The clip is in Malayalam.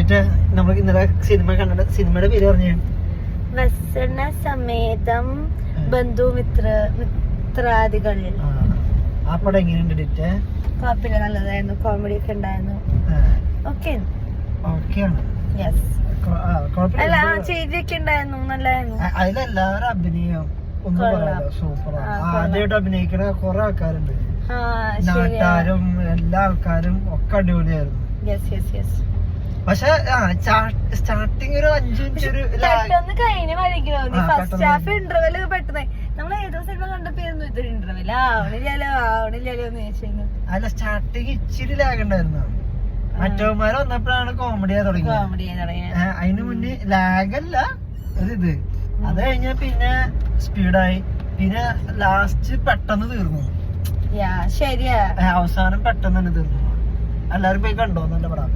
മറ്റേ നമ്മൾ ഇന്നലെ സിനിമ കണ്ടിട്ട് സിനിമയുടെ പേര് പറഞ്ഞു വ്യസന സമേതം ബന്ധുമിത്രാദികൾ. ആ പടം എങ്ങനെയുണ്ട് ഡിറ്റേ? കുഴപ്പമില്ല, നല്ലതായിരുന്നു, കോമഡി ഒക്കെ ഉണ്ടായിരുന്നു. ഓക്കെയാണ്. അല്ല ചെയ്തിയൊക്കെ ഉണ്ടായിരുന്നു, നല്ലായിരുന്നു. അതിലെല്ലാവരും അഭിനയം ഒന്നും പറയാലോ, സൂപ്പറാണ്. ആദ്യമായിട്ട് അഭിനയിക്കണ കുറെ ആൾക്കാരുണ്ട്, നാട്ടുകാരും എല്ലാ ആൾക്കാരും ഒക്കെ അടിപൊളിയായിരുന്നു. പക്ഷെ സ്റ്റാർട്ടിങ് ഒരു 5 മിനിറ്റ് ഒരു കഴിഞ്ഞ ഫസ്റ്റ് ഹാഫ് ഇന്റർവെല് പെട്ടെന്ന് നമ്മൾ ഏതോ സിനിമ കണ്ടപ്പോയിരുന്നു ഇതൊരു ഇന്റർവെൽ ആവണില്ലല്ലോ എന്ന് ചോദിച്ചു. അല്ല സ്റ്റാർട്ടിങ് ഇച്ചിരി ലാഗ് ഉണ്ടായിരുന്നു. മറ്റവന്മാര് വന്നപ്പോഴാണ് കോമഡിയാ തുടങ്ങിയത്. അതിന് മുന്നേ ലാഗല്ല ഇത്. അത് കഴിഞ്ഞ പിന്നെ സ്പീഡായി, പിന്നെ ലാസ്റ്റ് പെട്ടെന്ന് തീർന്നു. ശരിയാ, അവസാനം പെട്ടെന്ന് തന്നെ തീർന്നു. എല്ലാരും പോയി കണ്ടോ നല്ല പടം?